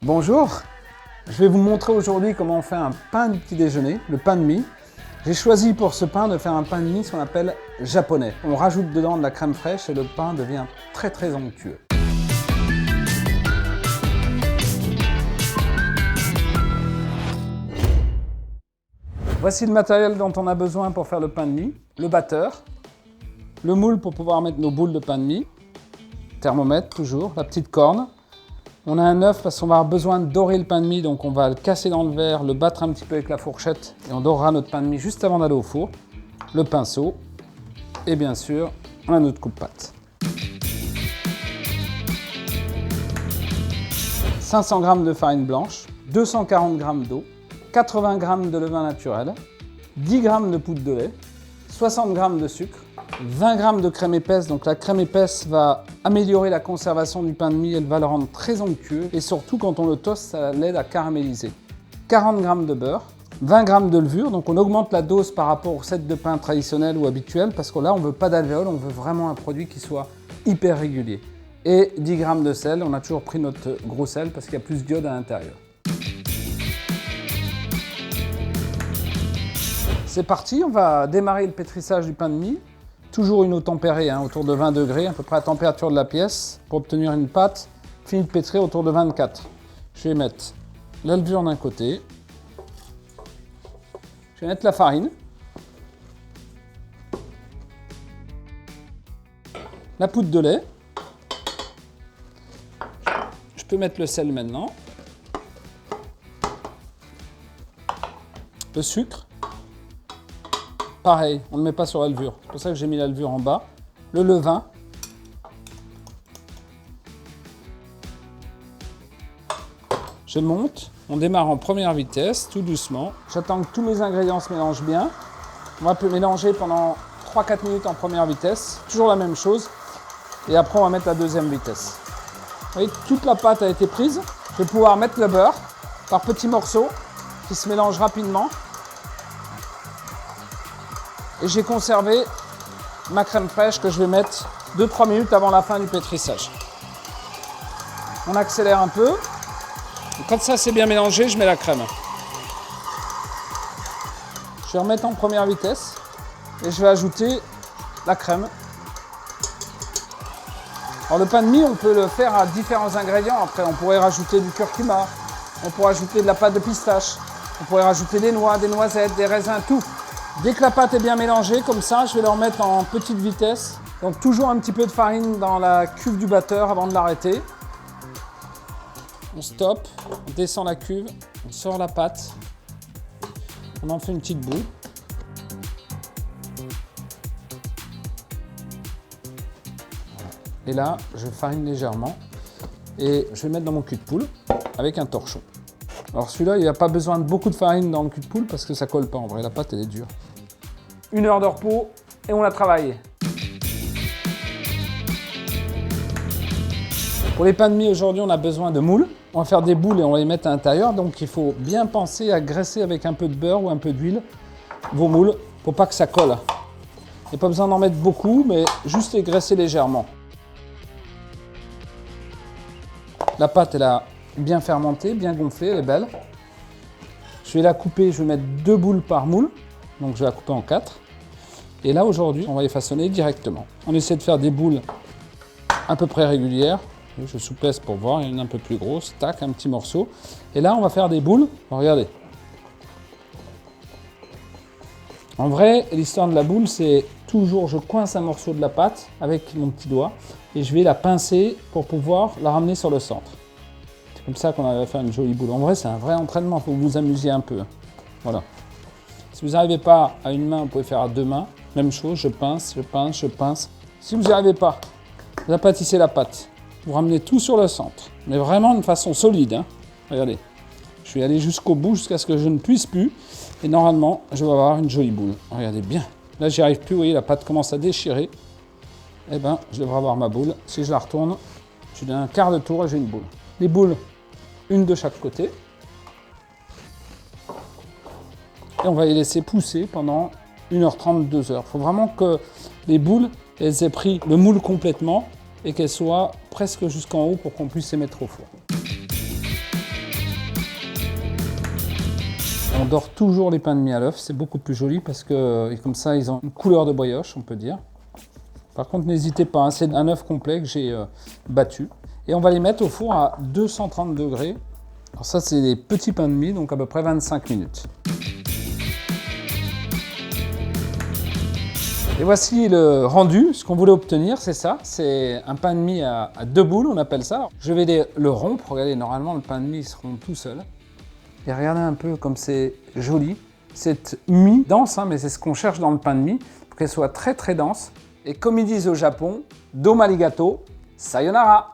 Bonjour, je vais vous montrer aujourd'hui comment on fait un pain du petit déjeuner, le pain de mie. J'ai choisi pour ce pain de faire un pain de mie ce qu'on appelle japonais. On rajoute dedans de la crème fraîche et le pain devient très onctueux. Voici le matériel dont on a besoin pour faire le pain de mie. Le batteur, le moule pour pouvoir mettre nos boules de pain de mie, thermomètre toujours, la petite corne. On a un œuf parce qu'on va avoir besoin de dorer le pain de mie, donc on va le casser dans le verre, le battre un petit peu avec la fourchette et on dorera notre pain de mie juste avant d'aller au four. Le pinceau et bien sûr, on a notre coupe-pâte. 500 g de farine blanche, 240 g d'eau, 80 g de levain naturel, 10 g de poudre de lait, 60 g de sucre, 20 g de crème épaisse. Donc la crème épaisse va améliorer la conservation du pain de mie, elle va le rendre très onctueux et surtout quand on le toste, ça l'aide à caraméliser. 40 g de beurre, 20 g de levure, donc on augmente la dose par rapport au set de pain traditionnel ou habituel parce que là on ne veut pas d'alvéole, on veut vraiment un produit qui soit hyper régulier. Et 10 g de sel, on a toujours pris notre gros sel parce qu'il y a plus d'iode à l'intérieur. C'est parti, on va démarrer le pétrissage du pain de mie. Toujours une eau tempérée, autour de 20 degrés, à peu près à la température de la pièce, pour obtenir une pâte finie de pétrir autour de 24. Je vais mettre la levure d'un côté. Je vais mettre la farine. La poudre de lait. Je peux mettre le sel maintenant. Le sucre. Pareil, on ne le met pas sur la levure. C'est pour ça que j'ai mis la levure en bas. Le levain. Je monte. On démarre en première vitesse, tout doucement. J'attends que tous mes ingrédients se mélangent bien. On va mélanger pendant 3-4 minutes en première vitesse. Toujours la même chose. Et après, on va mettre la deuxième vitesse. Vous voyez, toute la pâte a été prise. Je vais pouvoir mettre le beurre par petits morceaux qui se mélangent rapidement. Et j'ai conservé ma crème fraîche que je vais mettre 2-3 minutes avant la fin du pétrissage. On accélère un peu. Et quand ça c'est bien mélangé, je mets la crème. Je vais remettre en première vitesse et je vais ajouter la crème. Alors le pain de mie, on peut le faire à différents ingrédients. Après, on pourrait rajouter du curcuma, on pourrait ajouter de la pâte de pistache, on pourrait rajouter des noix, des noisettes, des raisins, tout. Dès que la pâte est bien mélangée, comme ça, je vais le remettre en petite vitesse. Donc toujours un petit peu de farine dans la cuve du batteur avant de l'arrêter. On stoppe, on descend la cuve, on sort la pâte. On en fait une petite boule. Et là, je farine légèrement et je vais mettre dans mon cul de poule avec un torchon. Alors celui-là, il n'y a pas besoin de beaucoup de farine dans le cul de poule parce que ça ne colle pas en vrai, la pâte elle est dure. 1 heure de repos et on la travaille. Pour les pains de mie aujourd'hui, on a besoin de moules. On va faire des boules et on va les mettre à l'intérieur. Donc il faut bien penser à graisser avec un peu de beurre ou un peu d'huile vos moules pour pas que ça colle. Il n'y a pas besoin d'en mettre beaucoup, mais juste les graisser légèrement. La pâte elle a bien fermentée, bien gonflée, elle est belle. Je vais la couper, je vais mettre 2 boules par moule. Donc je vais la couper en 4. Et là aujourd'hui, on va les façonner directement. On essaie de faire des boules à peu près régulières. Je soupèse pour voir, il y en a une un peu plus grosse. Tac, un petit morceau. Et là, on va faire des boules. Alors, regardez. En vrai, l'histoire de la boule, c'est toujours, je coince un morceau de la pâte avec mon petit doigt et je vais la pincer pour pouvoir la ramener sur le centre. C'est comme ça qu'on arrive à faire une jolie boule. En vrai, c'est un vrai entraînement, il faut que vous vous amusiez un peu. Voilà. Si vous n'arrivez pas à une main, vous pouvez faire à 2 mains. Même chose, je pince, je pince, je pince. Si vous n'y arrivez pas, vous aplatissez la pâte. Vous ramenez tout sur le centre. Mais vraiment de façon solide. Regardez. Je vais aller jusqu'au bout, jusqu'à ce que je ne puisse plus. Et normalement, je vais avoir une jolie boule. Regardez bien. Là, j'y arrive plus. Vous voyez, la pâte commence à déchirer. Eh bien, je devrais avoir ma boule. Si je la retourne, je donne un quart de tour et j'ai une boule. Les boules, une de chaque côté. Et on va les laisser pousser pendant 1h30, 2h. Il faut vraiment que les boules, elles aient pris le moule complètement et qu'elles soient presque jusqu'en haut pour qu'on puisse les mettre au four. On dore toujours les pains de mie à l'œuf, c'est beaucoup plus joli parce que comme ça, ils ont une couleur de brioche, on peut dire. Par contre, n'hésitez pas, hein, c'est un œuf complet que j'ai battu. Et on va les mettre au four à 230 degrés. Alors ça, c'est des petits pains de mie, donc à peu près 25 minutes. Et voici le rendu. Ce qu'on voulait obtenir, c'est ça. C'est un pain de mie à 2 boules, on appelle ça. Je vais le rompre. Regardez, normalement, le pain de mie, il se rompt tout seul. Et regardez un peu comme c'est joli. Cette mie dense, hein, mais c'est ce qu'on cherche dans le pain de mie, pour qu'elle soit très très dense. Et comme ils disent au Japon, domo arigato, sayonara.